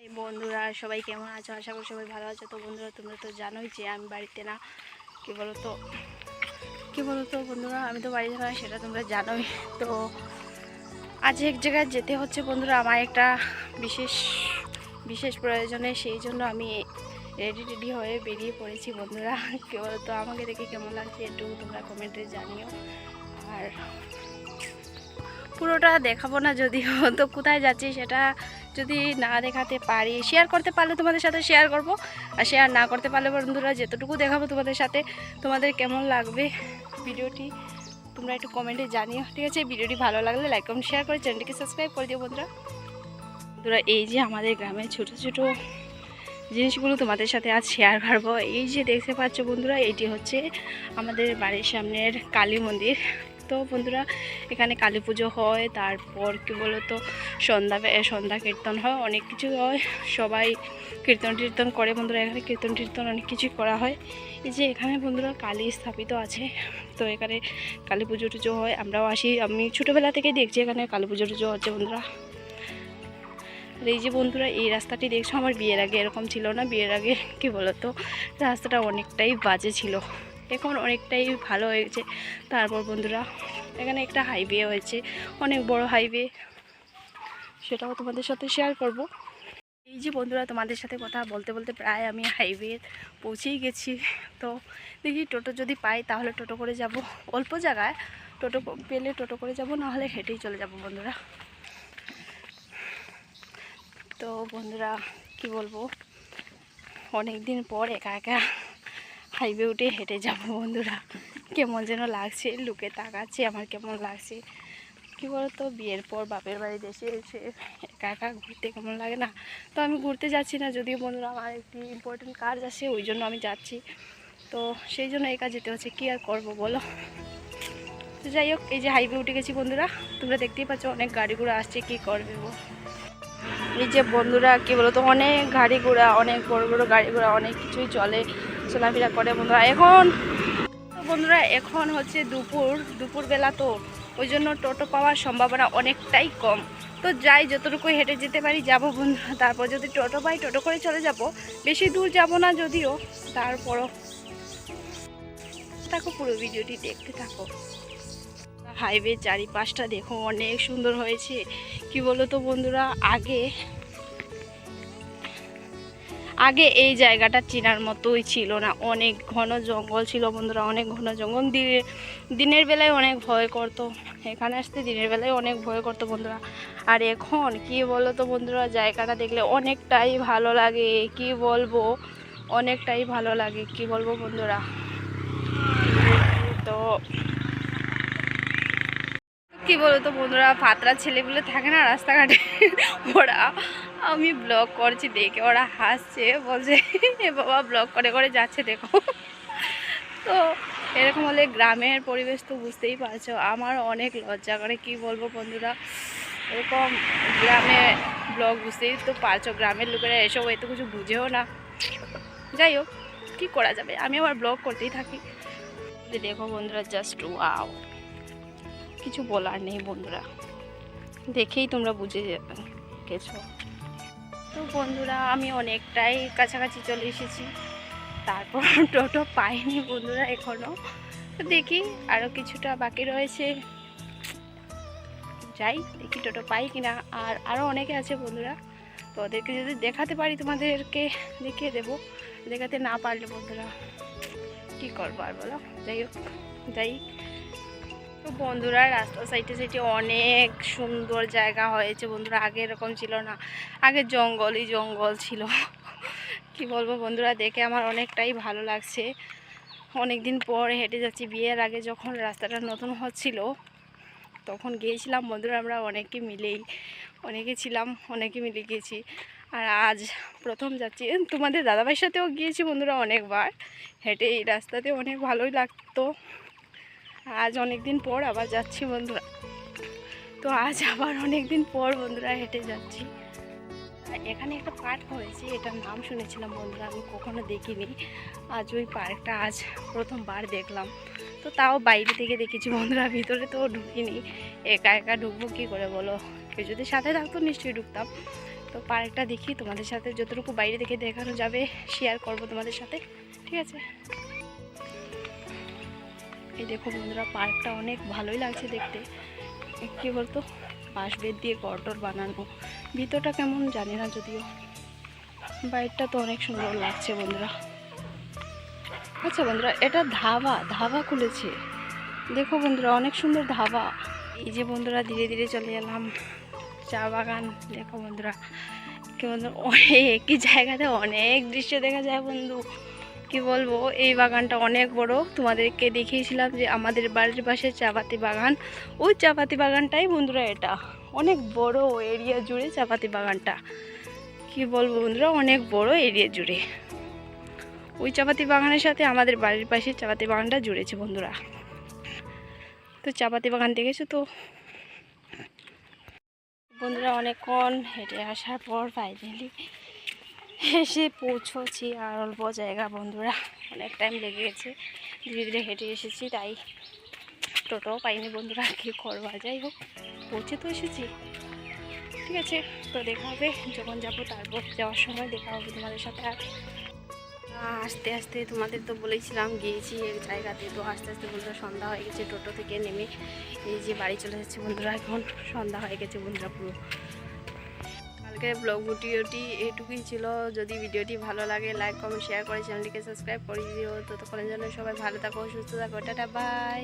এই বন্ধুরা সবাই কেমন আছো? আশা করি সবাই ভালো আছো। তো বন্ধুরা তোমরা তো জানোই যে আমি বাড়িতে না। কি বলো তো বন্ধুরা, আমি তো বাড়িতে না, সেটা তোমরা জানোই। তো আজ এক জায়গায় যেতে হচ্ছে বন্ধুরা, আমার একটা বিশেষ বিশেষ প্রয়োজনে। সেই জন্য আমি রেডি হয়ে বেরিয়ে পড়েছি বন্ধুরা। কি বলো তো, আমাকে দেখে কেমন লাগছে একটু তোমরা কমেন্টে জানিও। আর পুরোটা দেখাবো না যদিও, তো কোথায় যাচ্ছি সেটা যদি না দেখাতে পারি, শেয়ার করতে পারলে তোমাদের সাথে শেয়ার করব, আর শেয়ার না করতে পারলে বন্ধুরা যেতটুকু দেখাবো তোমাদের সাথে, তোমাদের কেমন লাগবে ভিডিওটি তোমরা একটু কমেন্টে জানিও, ঠিক আছে? ভিডিওটি ভালো লাগলে লাইক কমেন্ট শেয়ার করে চ্যানেলটিকে সাবস্ক্রাইব করে দিও বন্ধুরা। এই যে আমাদের গ্রামের ছোট ছোট জিনিসগুলো তোমাদের সাথে আজ শেয়ার করবো। এই যে দেখতে পাচ্ছ বন্ধুরা, এইটি হচ্ছে আমাদের বাড়ির সামনের কালী মন্দির। তো বন্ধুরা, এখানে কালী পুজো হয়, তারপর কি বলো তো সন্ধ্যা কীর্তন হয়, অনেক কিছু হয়, সবাই কীর্তন করে বন্ধুরা। এখানে কীর্তন অনেক কিছুই করা হয়। এই যে এখানে বন্ধুরা কালী স্থাপিত আছে, তো এখানে কালী পুজো টুজো হয়, আমরাও আসি। আমি ছোটোবেলা থেকে দেখছি এখানে কালী পুজো টুজো হচ্ছে বন্ধুরা। আর এই যে বন্ধুরা, এই রাস্তাটি দেখছো, আমার বিয়ের আগে এরকম ছিল না। বিয়ের আগে কি বলতো, রাস্তাটা অনেকটাই বাজে ছিল, এখন অনেকটাই ভালো হয়েছে। তারপর বন্ধুরা, এখানে একটা হাইওয়ে হয়েছে, অনেক বড় হাইওয়ে, সেটাও তোমাদের সাথে শেয়ার করব। এই যে বন্ধুরা, তোমাদের সাথে কথা বলতে বলতে প্রায় আমি হাইওয়ে পৌঁছেই গেছি। তো দেখি টোটো যদি পাই তাহলে টোটো করে যাব, অল্প জায়গায় টোটো পেলে টোটো করে যাব, নাহলে হেঁটেই চলে যাব বন্ধুরা। তো বন্ধুরা কি বলবো, অনেক দিন পর একা একা হাইওয়ে উঠে হেঁটে যাব বন্ধুরা। কেমন যেন লাগছে, লুকে তাকাচ্ছে, আমার কেমন লাগছে কি বলতো, বিয়ের পর বাপের বাড়ি দেশে এসে একা একা ঘুরতে কেমন লাগে না? তো আমি ঘুরতে যাচ্ছি না, যদিও বন্ধুরা আমার একটি ইম্পর্টেন্ট কাজ আছে, ওই জন্য আমি যাচ্ছি। তো সেই জন্য একা যেতে হচ্ছে, কী আর করবো বলো। তো যাই হোক, এই যে হাইওয়ে উঠে গেছি বন্ধুরা, তোমরা দেখতেই পাচ্ছ অনেক গাড়ি ঘোড়া আসছে, কী করবে বল। এই যে বন্ধুরা কি বলতো, অনেক গাড়ি ঘোড়া, অনেক বড় বড় গাড়ি ঘোড়া, অনেক কিছুই চলাফেরা করে বন্ধুরা। এখন হচ্ছে দুপুরবেলা, তো ওই জন্য টোটো পাওয়ার সম্ভাবনা অনেকটাই কম। তো যাই, যতটুকু হেঁটে যেতে পারি যাবো বন্ধুরা, তারপর যদি টোটো পাই টোটো করে চলে যাব। বেশি দূর যাব না যদিও, তারপরও থাকো, পুরো ভিডিওটি দেখতে থাকো। হাইওয়ে চারিপাশটা দেখো অনেক সুন্দর হয়েছে। কি বলো তো বন্ধুরা, আগে এই জায়গাটা চেনার মতোই ছিল না, অনেক ঘন জঙ্গল ছিল বন্ধুরা, অনেক ঘন জঙ্গল। দিনের বেলায় অনেক ভয় করতো, এখানে আসতে দিনের বেলায় অনেক ভয় করতো বন্ধুরা। আর এখন কি বলো তো বন্ধুরা, জায়গাটা দেখলে অনেকটাই ভালো লাগে, কি বলবো, অনেকটাই ভালো লাগে, কি বলবো বন্ধুরা। তো কি বলতো বন্ধুরা, ফাতরা ছেলেগুলো থাকে না রাস্তাঘাটে, ওরা, আমি ব্লগ করছি দেখে ওরা হাসছে, বলছে এ বাবা ব্লগ করে করে যাচ্ছে দেখো। তো এরকম হলে গ্রামের পরিবেশ তো বুঝতেই পারছো, আমার অনেক লজ্জা করে, কি বলবো বন্ধুরা। এরকম গ্রামে ব্লগ বুঝতেই তো পারছো, গ্রামের লোকেরা এসব এত কিছু বুঝেও না। যাই হোক, কী করা যাবে, আমি আবার ব্লগ করতেই থাকি। দেখো বন্ধুরা, জাস্ট ওয়াও, কিছু বলার নেই বন্ধুরা, দেখেই তোমরা বুঝে গেছো। তো বন্ধুরা, আমি অনেকটাই কাছাকাছি চলে এসেছি, তারপর টোটো পাইনি বন্ধুরা এখনও। তো দেখি আরও কিছুটা বাকি রয়েছে, যাই দেখি টোটো পাই কিনা। আর আরও অনেকে আছে বন্ধুরা, তো ওদেরকে যদি দেখাতে পারি তোমাদেরকে দেখিয়ে দেবো, দেখাতে না পারলে বন্ধুরা কী করবো আর বলো। যাই হোক, যাই। তো বন্ধুরা, রাস্তার সাইডে অনেক সুন্দর জায়গা হয়েছে বন্ধুরা, আগে এরকম ছিল না, আগে জঙ্গলই জঙ্গল ছিল। কি বলবো বন্ধুরা, দেখে আমার অনেকটাই ভালো লাগছে। অনেক দিন পর হেঁটে যাচ্ছি। বিয়ের আগে যখন রাস্তাটা নতুন হচ্ছিল তখন গিয়েছিলাম বন্ধুরা, আমরা অনেকে ছিলাম, অনেকে মিলে গিয়েছি। আর আজ প্রথম যাচ্ছি, তোমাদের দাদাভাইয়ের সাথেও গিয়েছি বন্ধুরা অনেকবার হেঁটে, এই রাস্তাতে অনেক ভালোই লাগতো। আজ অনেক দিন পর আবার যাচ্ছি বন্ধুরা, তো আজ আবার অনেক দিন পর বন্ধুরা হেঁটে যাচ্ছি। এখানে একটা পার্ক হয়েছে, এটার নাম শুনেছিলাম বন্ধুরা, আমি কখনো দেখিনি। আজ ওই পার্কটা আজ প্রথমবার দেখলাম। তো তাও বাইরে থেকে দেখেছি বন্ধুরা, ভিতরে তো ঢুকিনি, একা একা ঢুকবো কী করে বলো, কেউ যদি সাথে থাকতো নিশ্চয়ই ঢুকতাম, তো পার্কটা দেখি তোমাদের সাথে, যতটুকু বাইরে থেকে দেখানো যাবে শেয়ার করব তোমাদের সাথে, ঠিক আছে। এই দেখো বন্ধুরা, পার্কটা অনেক ভালোই লাগছে দেখতে। কী বলতো, বাঁশ বেত দিয়ে ঘর বানানো, ভিতরটা কেমন জানি না, যদিও বাইরটা তো অনেক সুন্দর লাগছে বন্ধুরা। আচ্ছা বন্ধুরা, এটা ধাবা খুলেছে, দেখো বন্ধুরা অনেক সুন্দর ধাবা। এই যে বন্ধুরা ধীরে ধীরে চলে এলাম চা বাগান। দেখো বন্ধুরা কি বন্ধু, একই জায়গাতে অনেক দৃশ্য দেখা যায় বন্ধু, কি বলবো। এই বাগানটা অনেক বড়, তোমাদেরকে দেখিয়েছিলাম যে আমাদের বাড়ির পাশে চাপাতি বাগান, ওই চাপাতি বাগানটাই বন্ধুরা এটা, অনেক বড় এরিয়া জুড়ে চাপাতি বাগানটা, কি বলবো বন্ধুরা, অনেক বড় এরিয়া জুড়ে। ওই চাপাতি বাগানের সাথে আমাদের বাড়ির পাশে চাপাতি বাগানটা জুড়েছে বন্ধুরা। তো চাপাতি বাগান দেখেছো তো বন্ধুরা, অনেকক্ষণ হেঁটে আসার পর ফাইনালি এসে পৌঁছছি। আর অল্প জায়গা বন্ধুরা, অনেক টাইম লেগে গেছে, ধীরে ধীরে হেঁটে এসেছি, তাই টোটোও পাইনি বন্ধুরা, কি করবা। যাই হোক, পৌঁছে তো এসেছি, ঠিক আছে। তো দেখা হবে যখন যাবো, তারপর যাওয়ার সময় দেখা হবে তোমাদের সাথে। আর আস্তে আস্তে তোমাদের তো বলেছিলাম গিয়েছি এক জায়গাতে, তো আস্তে আস্তে বন্ধুরা সন্ধ্যা হয়ে গেছে। টোটো থেকে নেমে এই যে বাড়ি চলে যাচ্ছে বন্ধুরা, এখন সন্ধ্যা হয়ে গেছে বন্ধুরা পুরো। কালকের ব্লগ ভিডিওটি এইটুকুই ছিল। যদি ভিডিওটি ভালো লাগে লাইক কমেন্ট শেয়ার করে চ্যানেলটিকে সাবস্ক্রাইব করে দিও। ততক্ষণের জন্য সবাই ভালো থাকো, সুস্থ থাকো, টাটা বাই।